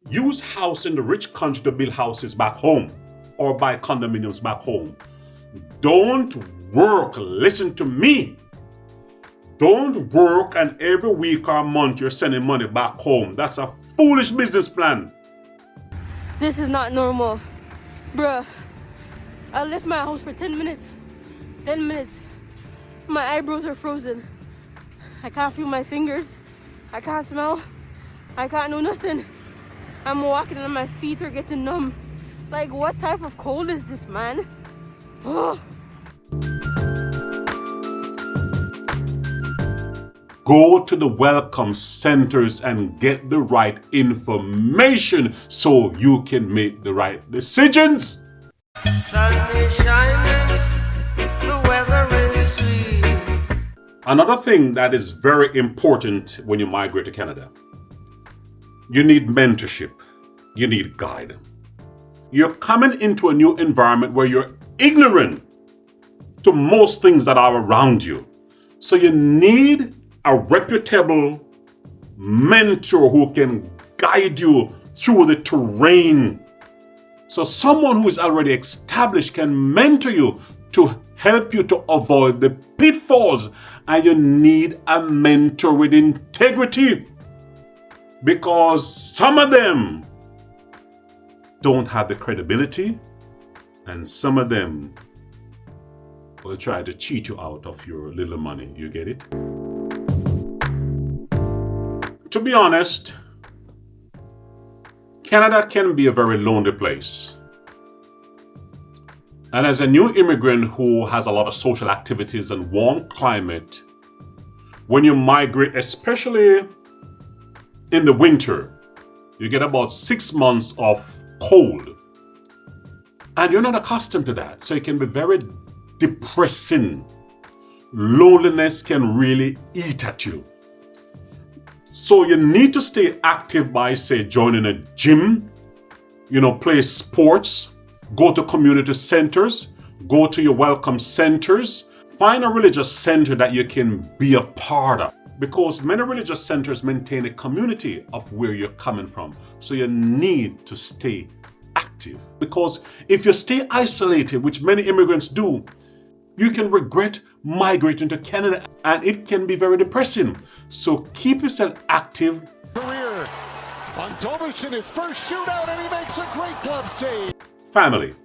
use house in the rich country to build houses back home or buy condominiums back home. Don't work, listen to me. Don't work and every week or month you're sending money back home. That's a foolish business plan. This is not normal. Bruh, I left my house for 10 minutes. 10 minutes. My eyebrows are frozen. I can't feel my fingers. I can't smell. I can't do nothing. I'm walking and my feet are getting numb. Like, what type of cold is this, man? Oh. Go to the welcome centers and get the right information so you can make the right decisions. Sun is shining, the weather is sweet. Another thing that is very important when you migrate to Canada, you need mentorship, you need guidance. You're coming into a new environment where you're ignorant to most things that are around you. So you need a reputable mentor who can guide you through the terrain. So someone who is already established can mentor you to help you to avoid the pitfalls. And you need a mentor with integrity, because some of them don't have the credibility and some of them will try to cheat you out of your little money. You get it? To be honest, Canada can be a very lonely place. And as a new immigrant who has a lot of social activities and warm climate, when you migrate, especially in the winter, you get about 6 months of cold. And you're not accustomed to that. So it can be very depressing. Loneliness can really eat at you. So you need to stay active by, say, joining a gym, play sports, go to community centers, go to your welcome centers, find a religious center that you can be a part of. Because many religious centers maintain a community of where you're coming from. So you need to stay active. Because if you stay isolated, which many immigrants do, you can regret migrating to Canada and it can be very depressing. So keep yourself active. Career on Dobish in his first shootout, and he makes a great club save. Family,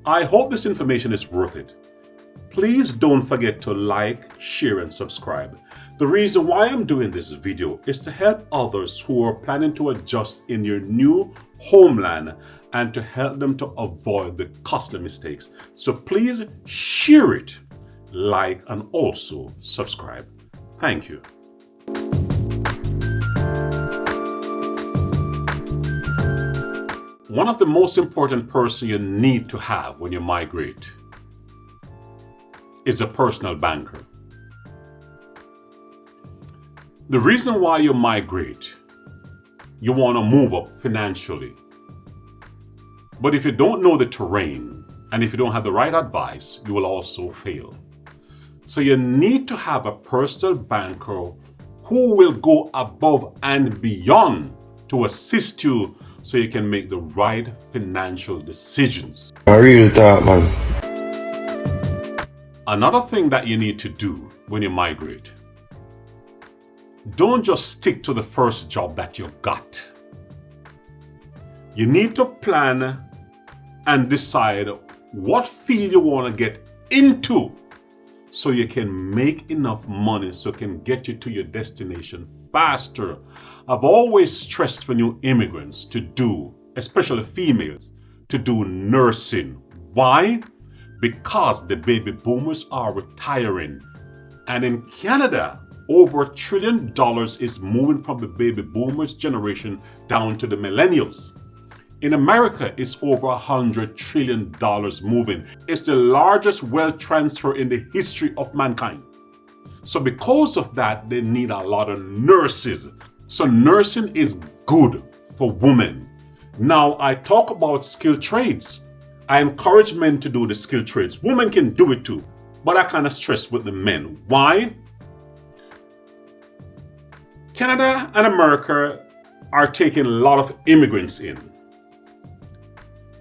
I hope this information is worth it. Please don't forget to like, share, and subscribe. The reason why I'm doing this video is to help others who are planning to adjust in your new homeland and to help them to avoid the costly mistakes. So please share it, like, and also subscribe. Thank you. One of the most important person you need to have when you migrate is a personal banker. The reason why you migrate, you want to move up financially. But if you don't know the terrain and if you don't have the right advice, you will also fail. So you need to have a personal banker who will go above and beyond to assist you so you can make the right financial decisions. I real talk, man. Another thing that you need to do when you migrate, don't just stick to the first job that you got. You need to plan and decide what field you want to get into so you can make enough money so it can get you to your destination faster. I've always stressed for new immigrants to do, especially females, to do nursing. Why? Because the baby boomers are retiring. And in Canada, over $1 trillion is moving from the baby boomers generation down to the millennials. In America, it's over $100 trillion moving. It's the largest wealth transfer in the history of mankind. So because of that, they need a lot of nurses. So nursing is good for women. Now, I talk about skilled trades. I encourage men to do the skilled trades. Women can do it too, but I kind of stress with the men. Why? Canada and America are taking a lot of immigrants in.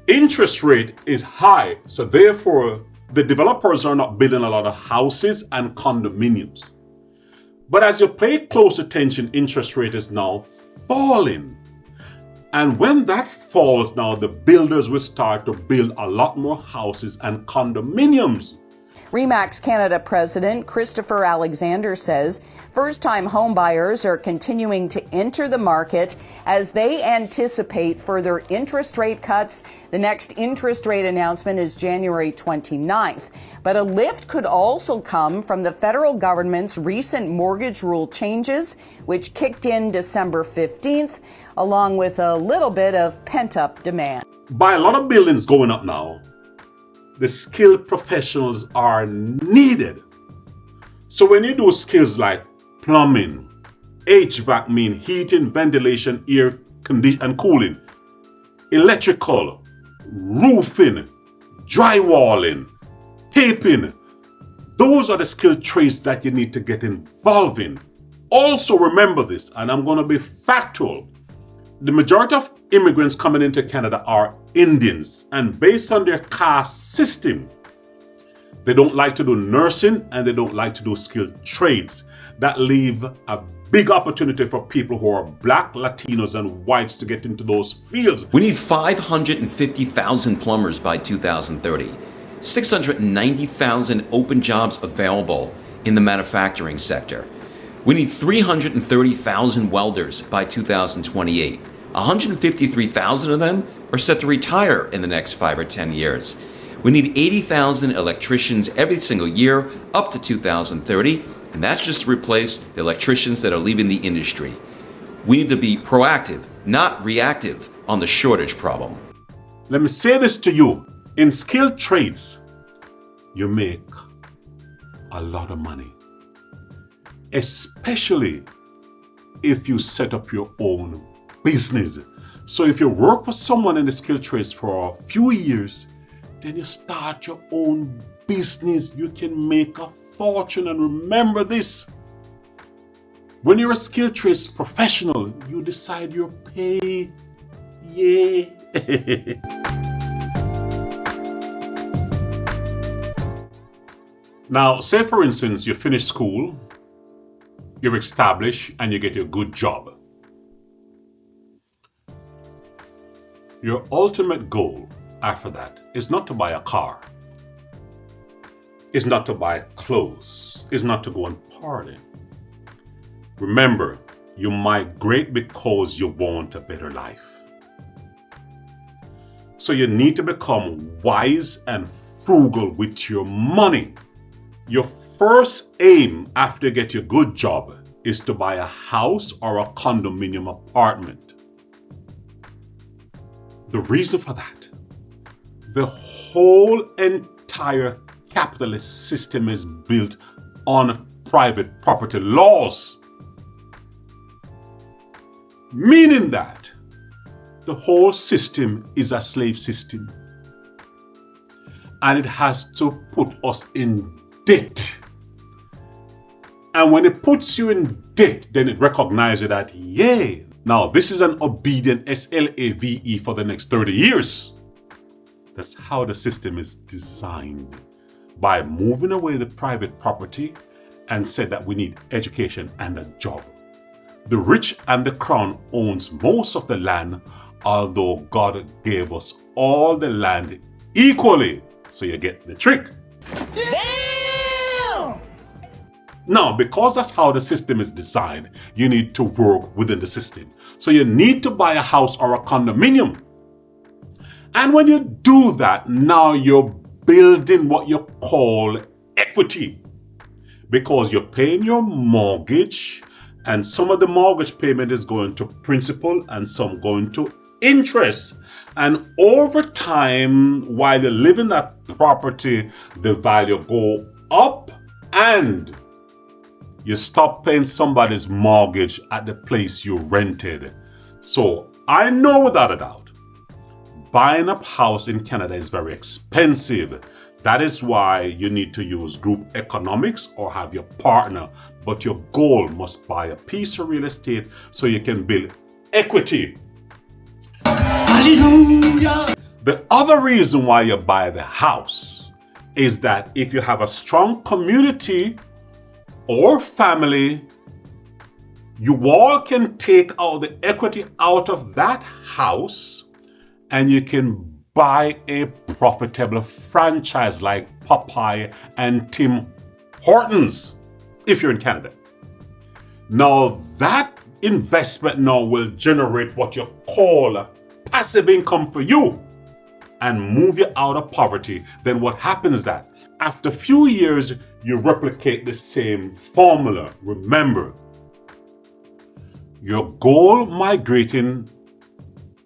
Interest rate is high, so therefore the developers are not building a lot of houses and condominiums. But as you pay close attention, interest rate is now falling. And when that falls now, the builders will start to build a lot more houses and condominiums. RE/MAX Canada President Christopher Alexander says first-time homebuyers are continuing to enter the market as they anticipate further interest rate cuts. The next interest rate announcement is January 29th. But a lift could also come from the federal government's recent mortgage rule changes, which kicked in December 15th, along with a little bit of pent-up demand. By a lot of buildings going up now, the skilled professionals are needed. So when you do skills like plumbing, HVAC mean heating, ventilation, air conditioning and cooling, electrical, roofing, drywalling, taping, those are the skilled trades that you need to get involved in. Also remember this, and I'm going to be factual. The majority of immigrants coming into Canada are Indians, and based on their caste system, they don't like to do nursing and they don't like to do skilled trades. That leave a big opportunity for people who are Black, Latinos, and whites to get into those fields. We need 550,000 plumbers by 2030, 690,000 open jobs available in the manufacturing sector. We need 330,000 welders by 2028. 153,000 of them are set to retire in the next 5 or 10 years. We need 80,000 electricians every single year up to 2030, and that's just to replace the electricians that are leaving the industry. We need to be proactive, not reactive, on the shortage problem. Let me say this to you. In skilled trades, you make a lot of money, especially if you set up your own business. So if you work for someone in the skilled trades for a few years, then you start your own business, you can make a fortune. And remember this, when you're a skilled trades professional, you decide your pay. Yeah. Now, say for instance, you finish school, you're established, and you get your good job. Your ultimate goal after that is not to buy a car, is not to buy clothes, is not to go and party. Remember, you migrate because you want a better life. So you need to become wise and frugal with your money. Your first aim after you get your good job is to buy a house or a condominium apartment. The reason for that, the whole entire capitalist system is built on private property laws. Meaning that the whole system is a slave system. And it has to put us in debt. And when it puts you in debt, then it recognizes that, yay, now this is an obedient SLAVE for the next 30 years. That's how the system is designed. By moving away the private property and said that we need education and a job. The rich and the crown owns most of the land, although God gave us all the land equally. So you get the trick. Damn! Now, because that's how the system is designed, you need to work within the system. So you need to buy a house or a condominium. And when you do that, now you're building what you call equity. Because you're paying your mortgage, and some of the mortgage payment is going to principal and some going to interest. And over time, while you live in that property, the value go up and you stop paying somebody's mortgage at the place you rented. So I know without a doubt, buying a house in Canada is very expensive. That is why you need to use group economics or have your partner. But your goal must buy a piece of real estate so you can build equity. Hallelujah. The other reason why you buy the house is that if you have a strong community or family, you all can take out the equity out of that house and you can buy a profitable franchise like Popeye and Tim Hortons if you're in Canada. Now that investment now will generate what you call passive income for you and move you out of poverty. Then what happens is that after a few years, you replicate the same formula. Remember, your goal migrating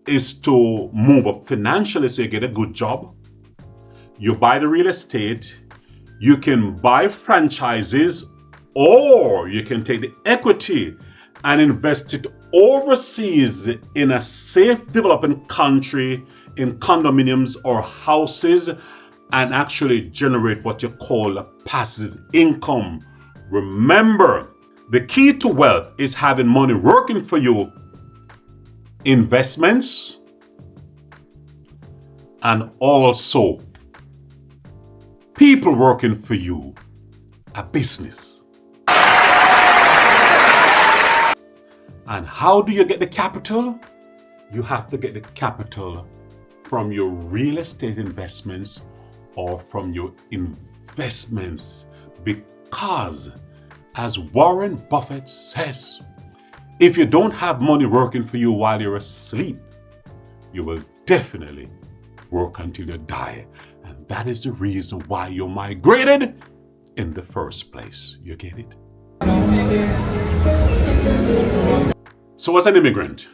is to move up financially so you get a good job. You buy the real estate, you can buy franchises, or you can take the equity and invest it overseas in a safe developing country in condominiums or houses and actually generate what you call a passive income. Remember, the key to wealth is having money working for you, investments, and also people working for you, a business. And how do you get the capital? You have to get the capital from your real estate investments or from your investments, because as Warren Buffett says, if you don't have money working for you while you're asleep, you will definitely work until you die. And that is the reason why you migrated in the first place. You get it? So as an immigrant,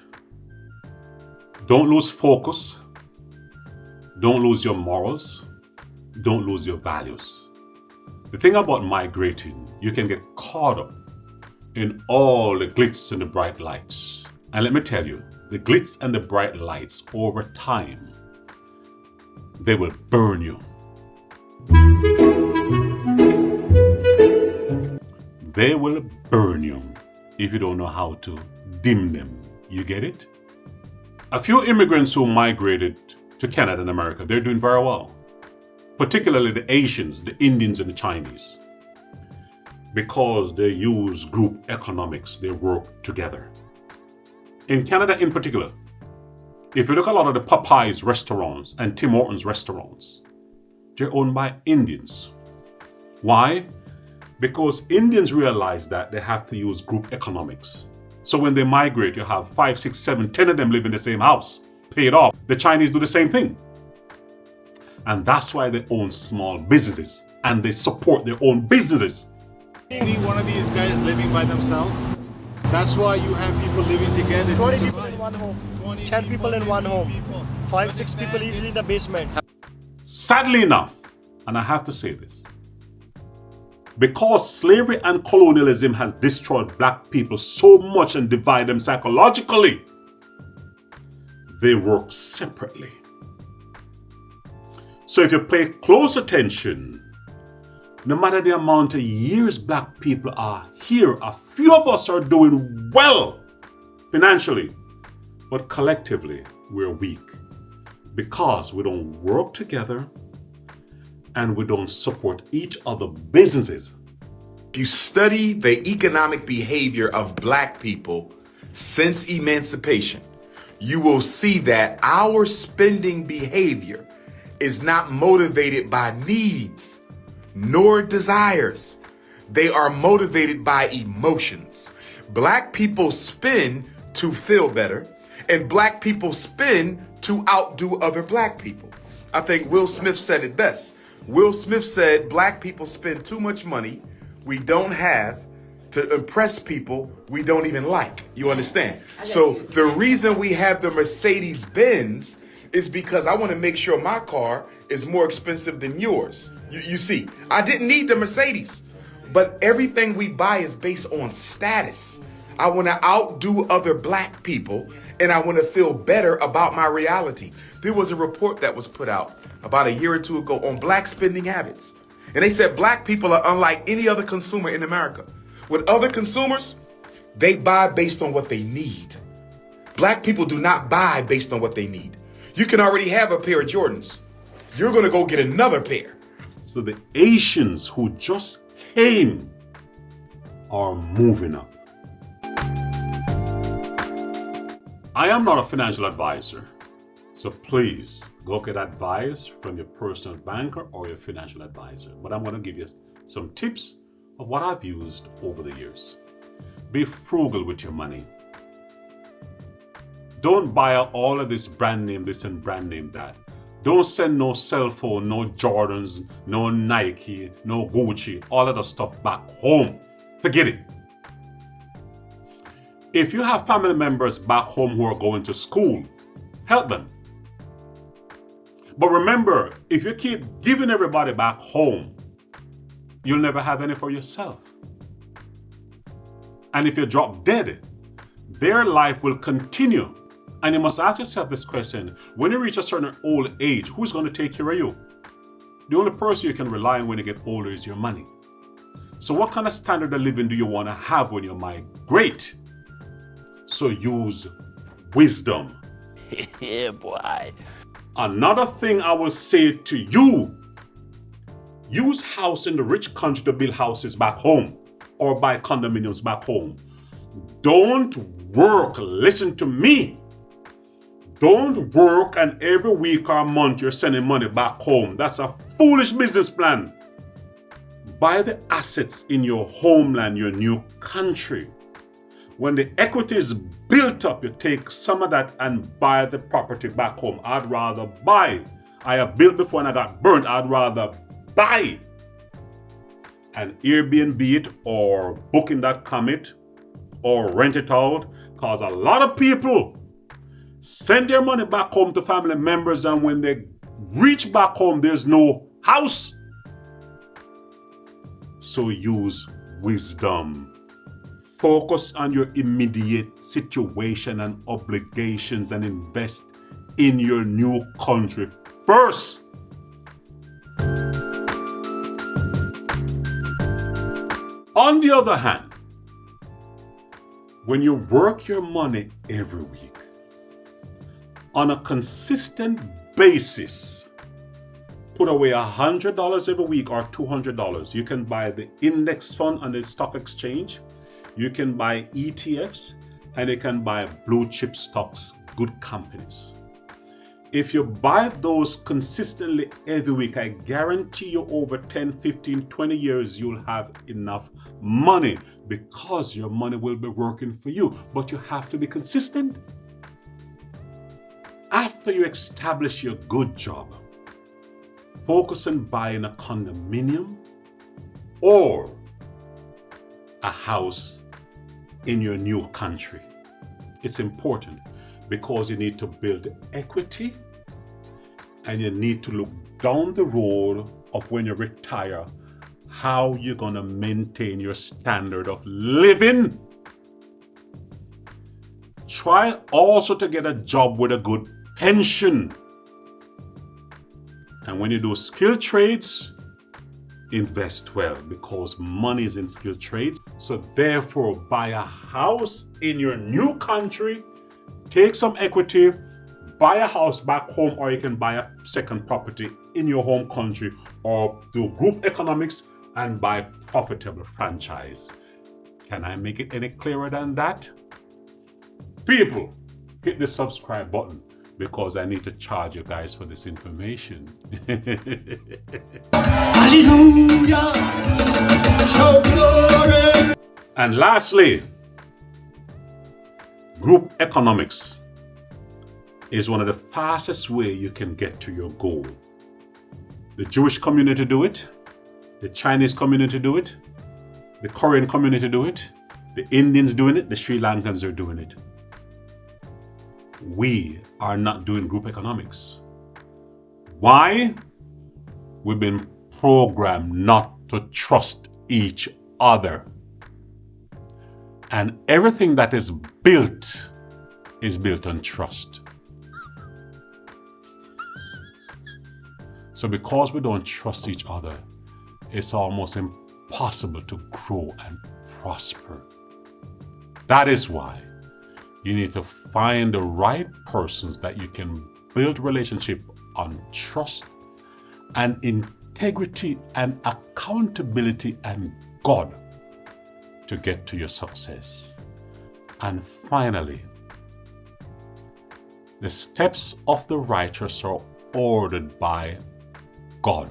don't lose focus, don't lose your morals, don't lose your values. The thing about migrating, you can get caught up in all the glitz and the bright lights. And let me tell you, the glitz and the bright lights over time, they will burn you. They will burn you if you don't know how to dim them. You get it? A few immigrants who migrated to Canada and America, they're doing very well. Particularly the Asians, the Indians, and the Chinese. Because they use group economics, they work together. In Canada in particular, if you look at a lot of the Popeyes restaurants and Tim Hortons restaurants, they're owned by Indians. Why? Because Indians realize that they have to use group economics. So when they migrate, you have 5, 6, 7, 10 of them live in the same house, pay it off. The Chinese do the same thing. And that's why they own small businesses and they support their own businesses. Any one of these guys living by themselves? That's why you have people living together. 20 people in one home, 10 people in one home, 5, 6 people easily in the basement. Sadly enough, and I have to say this, because slavery and colonialism has destroyed black people so much and divided them psychologically, they work separately. So if you pay close attention, no matter the amount of years black people are here, a few of us are doing well financially, but collectively we're weak because we don't work together and we don't support each other's businesses. If you study the economic behavior of black people since emancipation, you will see that our spending behavior is not motivated by needs nor desires. They are motivated by emotions. Black people spend to feel better, and black people spend to outdo other black people. I think Will Smith said it best. Will Smith said, black people spend too much money we don't have to impress people we don't even like. You understand? So the reason we have the Mercedes Benz is because I want to make sure my car is more expensive than yours. You see, I didn't need the Mercedes, but everything we buy is based on status. I want to outdo other black people, and I want to feel better about my reality. There was a report that was put out about a year or two ago on black spending habits. And they said black people are unlike any other consumer in America. With other consumers, they buy based on what they need. Black people do not buy based on what they need. You can already have a pair of Jordans. You're going to go get another pair. So the Asians who just came are moving up. I am not a financial advisor, so please go get advice from your personal banker or your financial advisor. But I'm going to give you some tips of what I've used over the years. Be frugal with your money. Don't buy all of this brand name this and brand name that. Don't send no cell phone, no Jordans, no Nike, no Gucci, all of the stuff back home. Forget it. If you have family members back home who are going to school, help them. But remember, if you keep giving everybody back home, you'll never have any for yourself. And if you drop dead, their life will continue. And you must ask yourself this question: when you reach a certain old age, who's going to take care of you? The only person you can rely on when you get older is your money. So what kind of standard of living do you want to have when you migrate? So use wisdom. Yeah, boy. Another thing I will say to you, use house in the rich country to build houses back home or buy condominiums back home. Don't work, listen to me. Don't work and every week or month you're sending money back home. That's a foolish business plan. Buy the assets in your homeland, your new country. When the equity is built up, you take some of that and buy the property back home. I'd rather buy. I have built before and I got burnt. I'd rather buy and Airbnb it or booking.com it or rent it out, because a lot of people send their money back home to family members, and when they reach back home, there's no house. So use wisdom. Focus on your immediate situation and obligations and invest in your new country first. On the other hand, when you work your money every week on a consistent basis, put away $100 every week or $200. You can buy the index fund on the stock exchange. You can buy ETFs, and you can buy blue chip stocks, good companies. If you buy those consistently every week, I guarantee you over 10, 15, 20 years, you'll have enough money because your money will be working for you. But you have to be consistent. After you establish your good job, focus on buying a condominium or a house in your new country. It's important because you need to build equity and you need to look down the road of when you retire, how you're going to maintain your standard of living. Try also to get a job with a good pension. And when you do skilled trades, invest well because money is in skilled trades. So therefore, buy a house in your new country, take some equity, buy a house back home, or you can buy a second property in your home country, or do group economics and buy profitable franchise. Can I make it any clearer than that? People, hit the subscribe button because I need to charge you guys for this information. Hallelujah, show glory. And lastly, group economics is one of the fastest ways you can get to your goal. The Jewish community do it, the Chinese community do it, the Korean community do it, the Indians doing it, the Sri Lankans are doing it. We are not doing group economics. Why? We've been programmed not to trust each other. And everything that is built on trust. So because we don't trust each other, it's almost impossible to grow and prosper. That is why You need to find the right persons that you can build relationship on trust and integrity and accountability and God to get to your success. And finally, the steps of the righteous are ordered by God.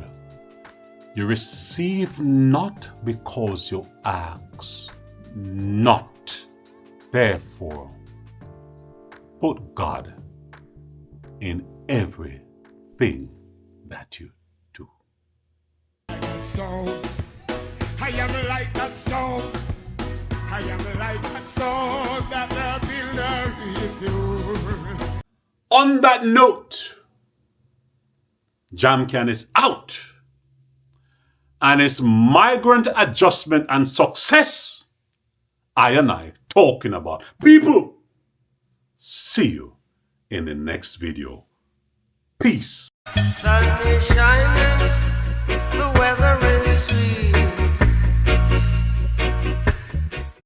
You receive not because you ask not. Therefore, put God in everything that you do. I am like that stone. I am like that stone that the builder refused. On that note, Jamcan is out. And it's migrant adjustment and success I and I talking about. People, see you in the next video. Peace. Sun is shining.